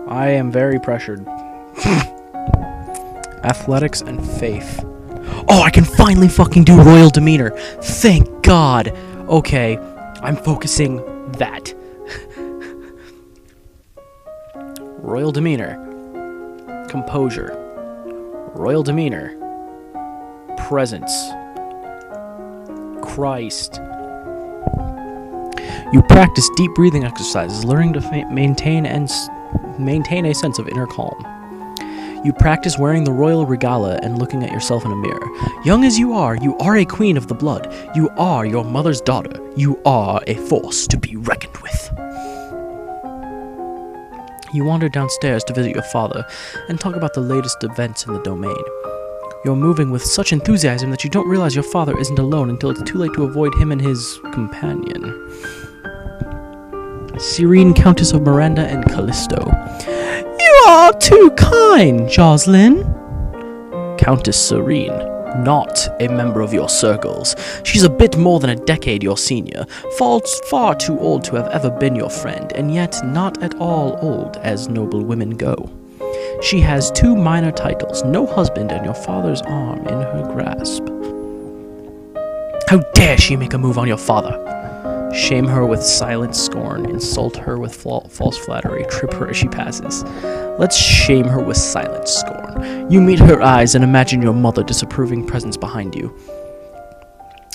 I am very pressured. Athletics and faith. Oh, I can finally fucking do royal demeanor. Thank God. Okay, I'm focusing that. Royal demeanor. Composure. Royal demeanor. Presence. Christ. You practice deep breathing exercises, learning to maintain a sense of inner calm. You practice wearing the royal regala and looking at yourself in a mirror. Young as you are a queen of the blood. You are your mother's daughter. You are a force to be reckoned with. You wander downstairs to visit your father and talk about the latest events in the domain. You're moving with such enthusiasm that you don't realize your father isn't alone until it's too late to avoid him and his companion. Serene Countess of Miranda and Callisto. You are too kind, Jocelyn. Countess Serene, not a member of your circles. She's a bit more than a decade your senior, far too old to have ever been your friend, and yet not at all old as noble women go. She has 2 minor titles, no husband, and your father's arm in her grasp. How dare she make a move on your father? Shame her with silent scorn, insult her with false flattery, trip her as she passes. Let's shame her with silent scorn. You meet her eyes and imagine your mother disapproving presence behind you.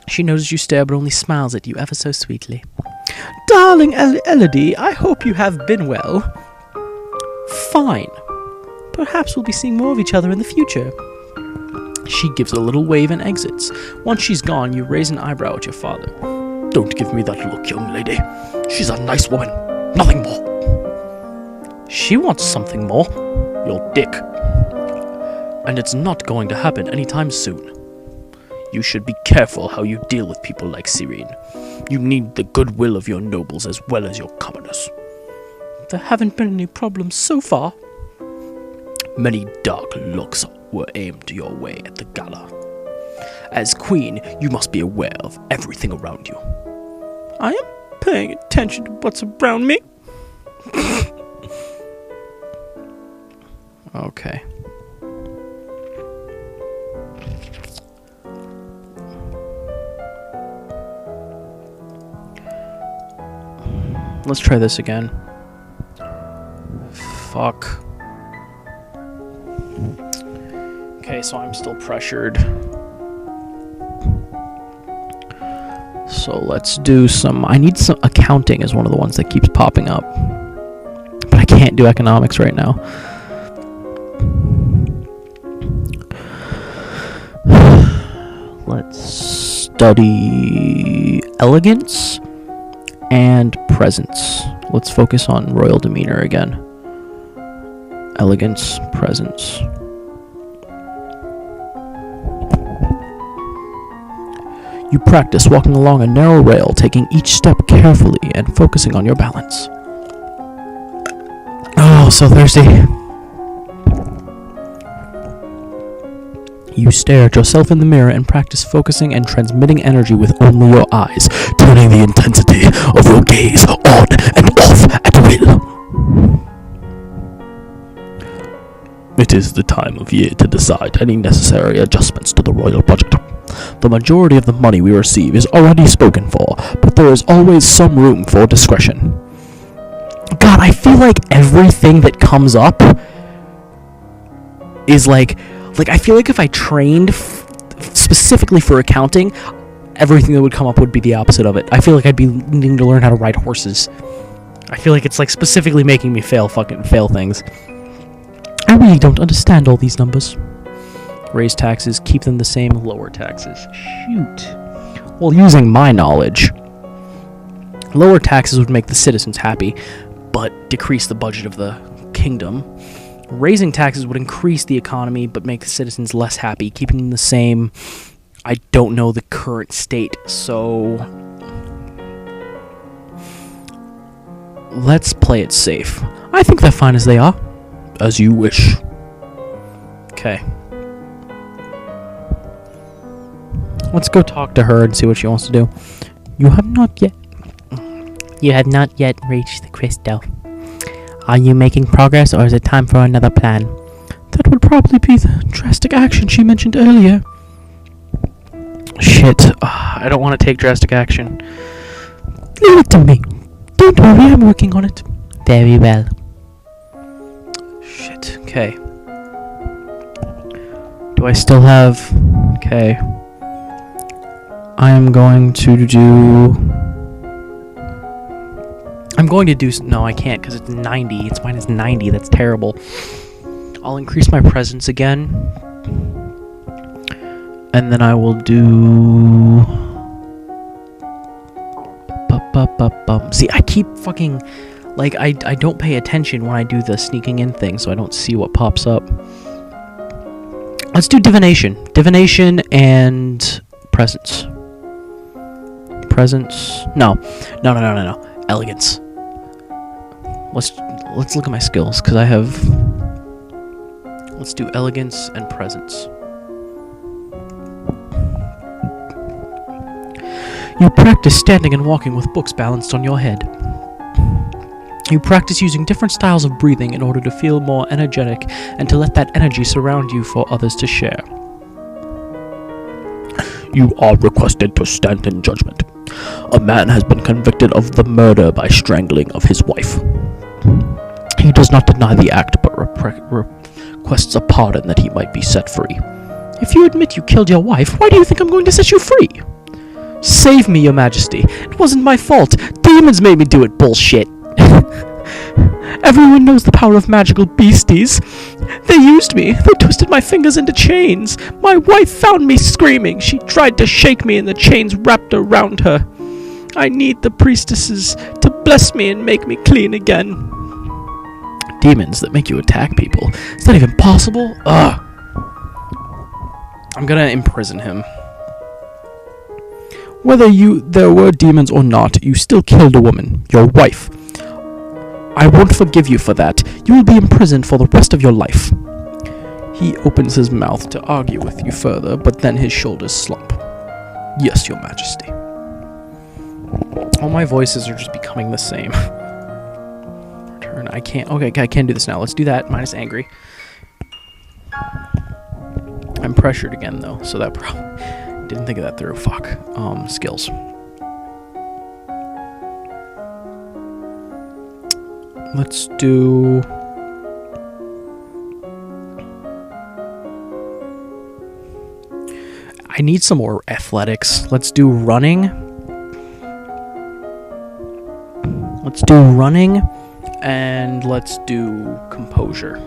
She notices you stare but only smiles at you ever so sweetly. Darling Elodie, I hope you have been well. Fine. Perhaps we'll be seeing more of each other in the future. She gives a little wave and exits. Once she's gone, you raise an eyebrow at your father. Don't give me that look, young lady. She's a nice woman. Nothing more. She wants something more. Your dick. And it's not going to happen anytime soon. You should be careful how you deal with people like Serene. You need the goodwill of your nobles as well as your commoners. There haven't been any problems so far. Many dark looks were aimed your way at the gala. As queen, you must be aware of everything around you. I am paying attention to what's around me. Okay. Let's try this again. Fuck. Okay, so I'm still pressured. So let's do some... I need some... Accounting is one of the ones that keeps popping up. But I can't do economics right now. Let's study elegance and presence. Let's focus on royal demeanor again. Elegance, presence. You practice walking along a narrow rail, taking each step carefully and focusing on your balance. Oh, so thirsty. You stare at yourself in the mirror and practice focusing and transmitting energy with only your eyes, turning the intensity of your gaze on and off at will. It is the time of year to decide any necessary adjustments to the royal budget. The majority of the money we receive is already spoken for, but there is always some room for discretion. God, I feel like everything that comes up is like I feel like if I trained specifically for accounting, everything that would come up would be the opposite of it. I feel like I'd be needing to learn how to ride horses. I feel like it's like specifically making me fail things. I really don't understand all these numbers. Raise taxes, keep them the same, lower taxes. Shoot. Well, using my knowledge, lower taxes would make the citizens happy, but decrease the budget of the kingdom. Raising taxes would increase the economy, but make the citizens less happy. Keeping them the same, I don't know the current state, so let's play it safe. I think they're fine as they are. As you wish. Okay. Let's go talk to her and see what she wants to do. You have not yet reached the crystal. Are you making progress, or is it time for another plan? That would probably be the drastic action she mentioned earlier. Shit. I don't want to take drastic action. Leave it to me. Don't worry, I'm working on it. Very well. Shit. Okay. Do I still have... Okay. I am going to do... No, I can't, because it's 90. It's minus 90. That's terrible. I'll increase my presence again. And then I will do... See, I keep fucking... Like, I don't pay attention when I do the sneaking in thing, so I don't see what pops up. Let's do divination. Divination and presence. Presence. No. Elegance. Let's look at my skills, because I have... Let's do elegance and presence. You practice standing and walking with books balanced on your head. You practice using different styles of breathing in order to feel more energetic and to let that energy surround you for others to share. You are requested to stand in judgment. A man has been convicted of the murder by strangling of his wife. He does not deny the act, but requests a pardon that he might be set free. If you admit you killed your wife, why do you think I'm going to set you free? Save me, your majesty. It wasn't my fault. Demons made me do it, bullshit. Everyone knows the power of magical beasties. They used me. They twisted my fingers into chains. My wife found me screaming. She tried to shake me and the chains wrapped around her. I need the priestesses to bless me and make me clean again. Demons that make you attack people. Is that even possible? Ugh. I'm gonna imprison him. Whether there were demons or not, you still killed a woman, your wife. I won't forgive you for that. You will be imprisoned for the rest of your life. He opens his mouth to argue with you further, but then his shoulders slump. Yes, your majesty. All my voices are just becoming the same. Return. I can't. Okay, I can do this now. Let's do that. Minus angry. I'm pressured again, though, so that probably... Didn't think of that through. Fuck. Skills. Let's do... I need some more athletics. Let's do running. Let's do running. And let's do composure.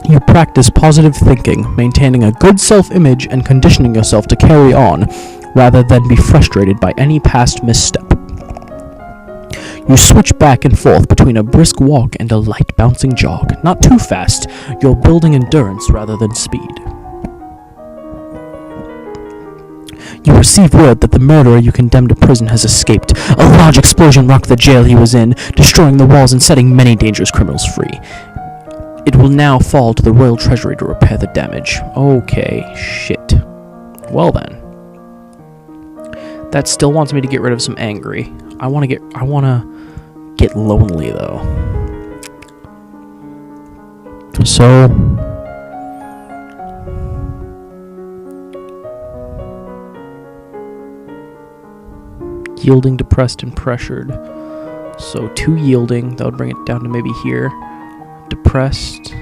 You practice positive thinking, maintaining a good self-image and conditioning yourself to carry on, rather than be frustrated by any past misstep. You switch back and forth between a brisk walk and a light bouncing jog. Not too fast, you're building endurance rather than speed. You receive word that the murderer you condemned to prison has escaped. A large explosion rocked the jail he was in, destroying the walls and setting many dangerous criminals free. It will now fall to the royal treasury to repair the damage. Okay, shit. Well then. That still wants me to get rid of some angry. I wanna get lonely though. So yielding, depressed, and pressured. So 2 yielding, that would bring it down to maybe here. Depressed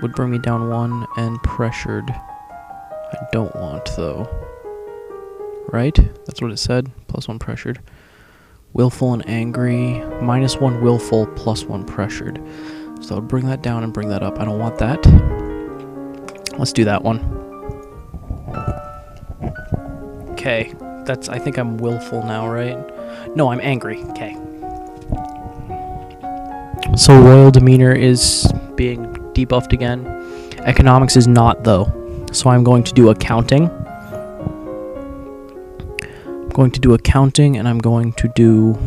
would bring me down 1, and pressured I don't want though. Right? That's what it said. +1 pressured. Willful and angry. -1 willful, +1 pressured. So that would bring that down and bring that up. I don't want that. Let's do that one. Okay. I think I'm willful now, right? No, I'm angry. Okay. So royal demeanor is being debuffed again. Economics is not, though. So I'm going to do accounting. I'm going to do accounting, and I'm going to do...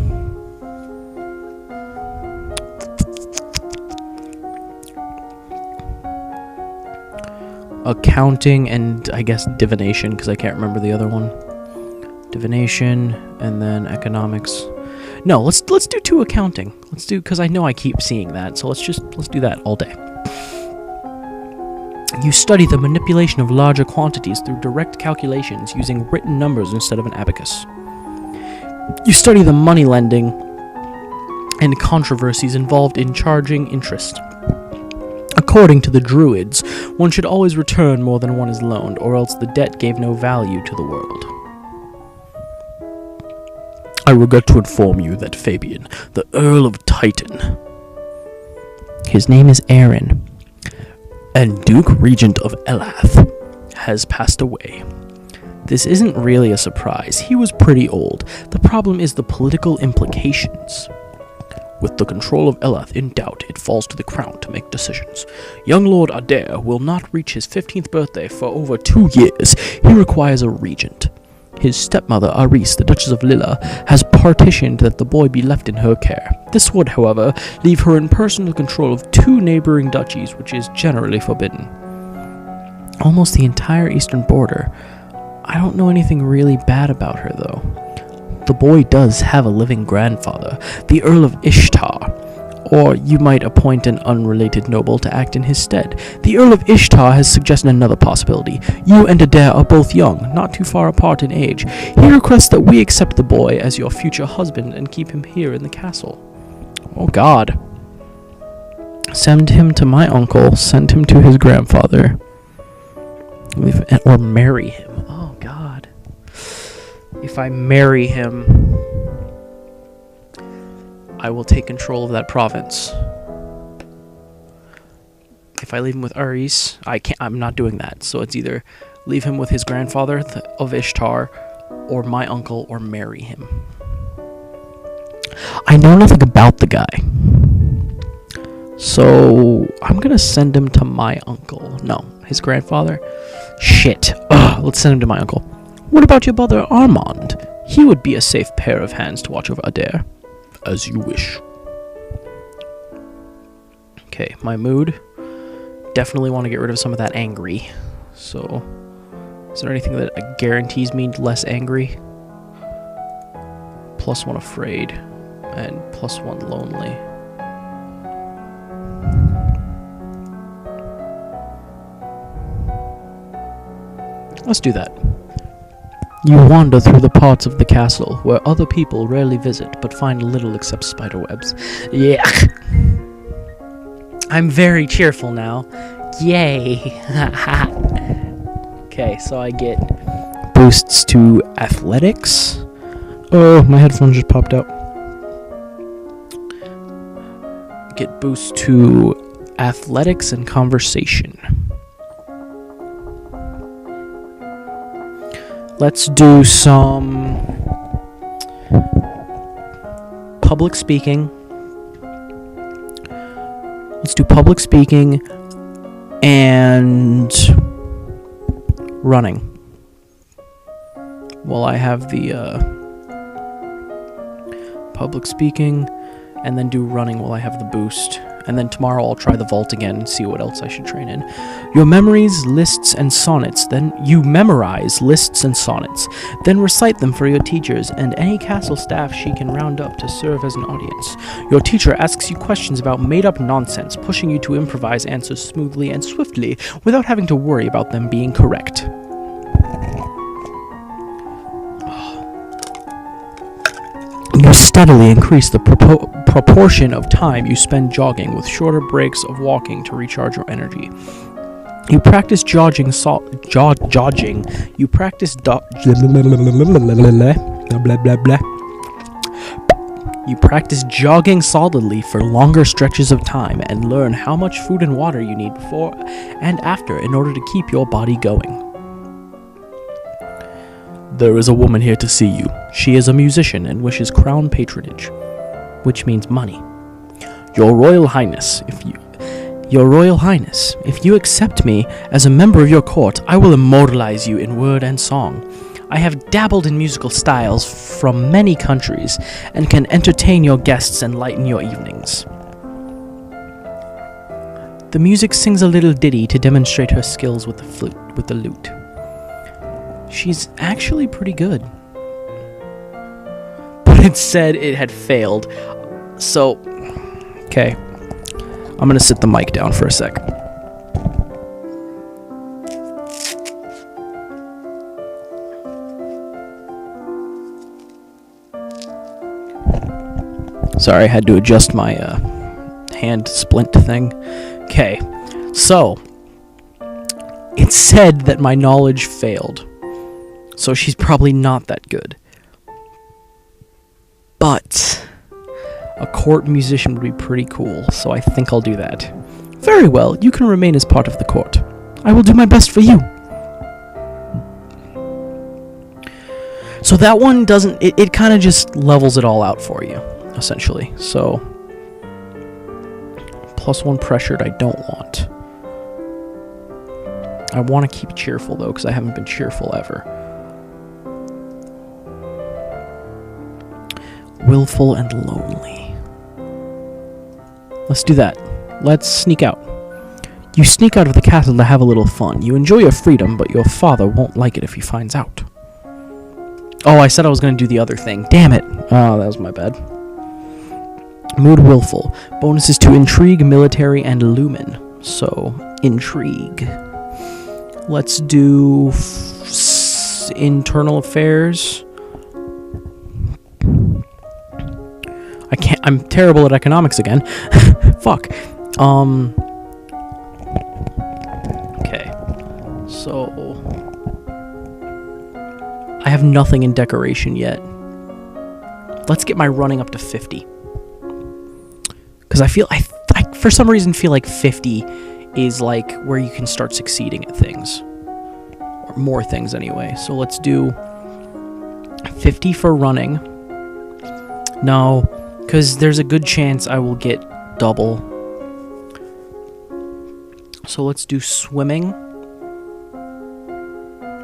accounting, and I guess divination, because I can't remember the other one. Divination, and then economics. No, let's do 2 accounting. Because I know I keep seeing that, so let's do that all day. You study the manipulation of larger quantities through direct calculations using written numbers instead of an abacus. You study the money lending and controversies involved in charging interest. According to the Druids, one should always return more than one is loaned, or else the debt gave no value to the world. I regret to inform you that Fabian, the Earl of Titan, his name is Aaron, and Duke Regent of Elath, has passed away. This isn't really a surprise. He was pretty old. The problem is the political implications. With the control of Elath in doubt, it falls to the crown to make decisions. Young Lord Adair will not reach his 15th birthday for over 2 years. He requires a regent. His stepmother, Aris, the Duchess of Lilla, has petitioned that the boy be left in her care. This would, however, leave her in personal control of 2 neighboring duchies, which is generally forbidden. Almost the entire eastern border. I don't know anything really bad about her, though. The boy does have a living grandfather, the Earl of Ishtar, or you might appoint an unrelated noble to act in his stead. The Earl of Ishtar has suggested another possibility. You and Adair are both young, not too far apart in age. He requests that we accept the boy as your future husband and keep him here in the castle. Oh God. Send him to my uncle, send him to his grandfather. Or marry him. Oh God. If I marry him, I will take control of that province. If I leave him with Aris, I'm not doing that. So it's either leave him with his grandfather of Ishtar, or my uncle, or marry him. I know nothing about the guy, so I'm gonna send him to my uncle. No, his grandfather? Shit. Ugh, let's send him to my uncle. What about your brother Armand? He would be a safe pair of hands to watch over Adair. As you wish. Okay, my mood. Definitely want to get rid of some of that angry. So, is there anything that guarantees me less angry? +1 afraid. And +1 lonely. Let's do that. You wander through the parts of the castle where other people rarely visit, but find little except spiderwebs. Yeah. I'm very cheerful now. Yay. Okay, so I get boosts to athletics. Oh, my headphones just popped out. Get boosts to athletics and conversation. Let's do some public speaking. Let's do public speaking and running. Well, I have the public speaking, and then do running while I have the boost. And then tomorrow I'll try the vault again and see what else I should train in. You memorize lists and sonnets, then recite them for your teachers and any castle staff she can round up to serve as an audience. Your teacher asks you questions about made-up nonsense, pushing you to improvise answers smoothly and swiftly without having to worry about them being correct. You steadily increase the proportion of time you spend jogging, with shorter breaks of walking to recharge your energy. You practice jogging. You practice You practice jogging solidly for longer stretches of time and learn how much food and water you need before and after in order to keep your body going. There is a woman here to see you. She is a musician and wishes crown patronage, which means money. Your Royal Highness, if you accept me as a member of your court, I will immortalize you in word and song. I have dabbled in musical styles from many countries and can entertain your guests and lighten your evenings. The music sings a little ditty to demonstrate her skills with the lute. She's actually pretty good. But it said it had failed. So, okay. I'm gonna sit the mic down for a sec. Sorry, I had to adjust my hand splint thing. Okay, so it said that my knowledge failed, so she's probably not that good. But a court musician would be pretty cool, so I think I'll do that. Very well, you can remain as part of the court. I will do my best for you. So that one doesn't, it kind of just levels it all out for you, essentially. So, +1 pressured I don't want. I want to keep cheerful, though, because I haven't been cheerful ever. Willful and lonely. Let's do that. Let's sneak out. You sneak out of the castle to have a little fun. You enjoy your freedom, but your father won't like it if he finds out. Oh, I said I was going to do the other thing. Damn it. Oh, that was my bad. Mood willful. Bonuses to intrigue, military, and lumen. So, intrigue. Let's do internal affairs. I'm terrible at economics again. Fuck. Okay. So, I have nothing in decoration yet. Let's get my running up to 50. Because I for some reason feel like 50 is like where you can start succeeding at things. Or more things anyway. So let's do 50 for running. No, because there's a good chance I will get double. So let's do swimming.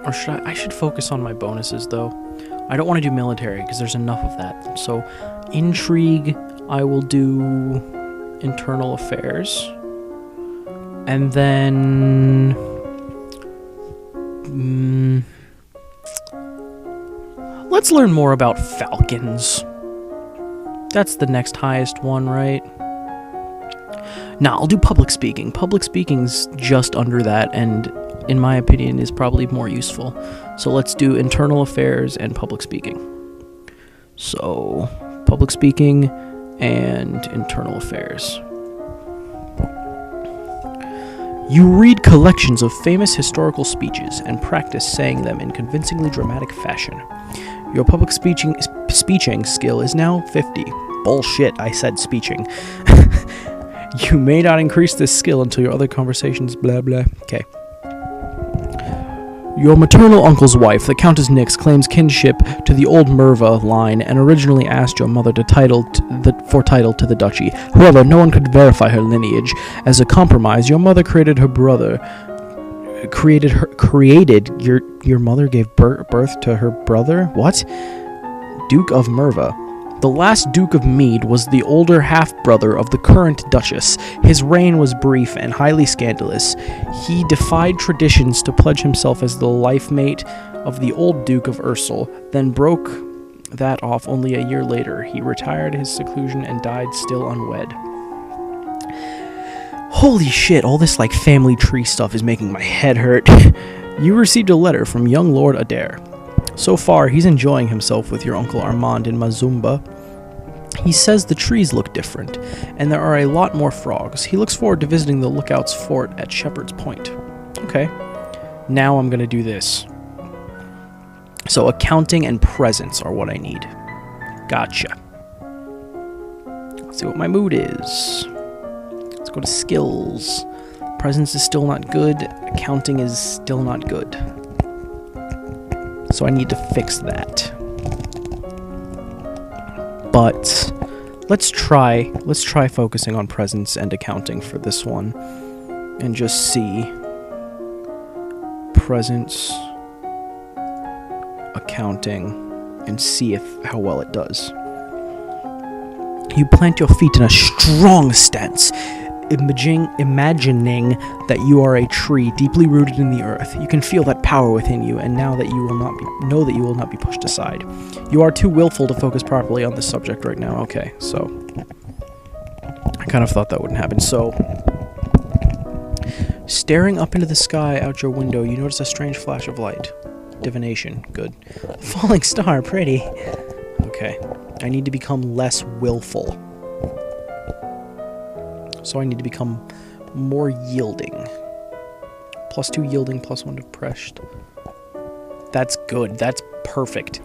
Or should I should focus on my bonuses though. I don't want to do military because there's enough of that. So intrigue, I will do internal affairs. And then let's learn more about falcons. That's the next highest one, right? Nah, I'll do public speaking. Public speaking's just under that, and in my opinion is probably more useful. So let's do internal affairs and public speaking. So, public speaking and internal affairs. You read collections of famous historical speeches and practice saying them in convincingly dramatic fashion. Your public speeching skill is now 50. Bullshit, I said speeching. You may not increase this skill until your other conversations blah blah. Okay. Your maternal uncle's wife, the Countess Nix, claims kinship to the old Merva line and originally asked your mother for title to the duchy. However, no one could verify her lineage. As a compromise, your mother created her brother. Your mother gave birth to her brother? What? Duke of Merva. The last Duke of Mead was the older half-brother of the current Duchess. His reign was brief and highly scandalous. He defied traditions to pledge himself as the life mate of the old Duke of Ursel, then broke that off only a year later. He retired his seclusion and died still unwed. Holy shit, all this like family tree stuff is making my head hurt. You received a letter from young Lord Adair. So far, he's enjoying himself with your Uncle Armand in Mazumba. He says the trees look different, and there are a lot more frogs. He looks forward to visiting the Lookout's fort at Shepherd's Point. Okay, now I'm gonna do this. So accounting and presence are what I need. Gotcha. Let's see what my mood is. Let's go to skills. Presence is still not good. Accounting is still not good. So I need to fix that. But let's try focusing on presence and accounting for this one and just see presence, accounting, and see how well it does. You plant your feet in a strong stance. imagining that you are a tree deeply rooted in the earth. You can feel that power within you, and now that you will not be pushed aside. You are too willful to focus properly on this subject right now. Okay, so I kind of thought that wouldn't happen. So, staring up into the sky out your window, you notice a strange flash of light. Divination, good. Falling star, pretty. Okay, I need to become less willful. So I need to become more yielding. +2 yielding, +1 depressed. That's good. That's perfect.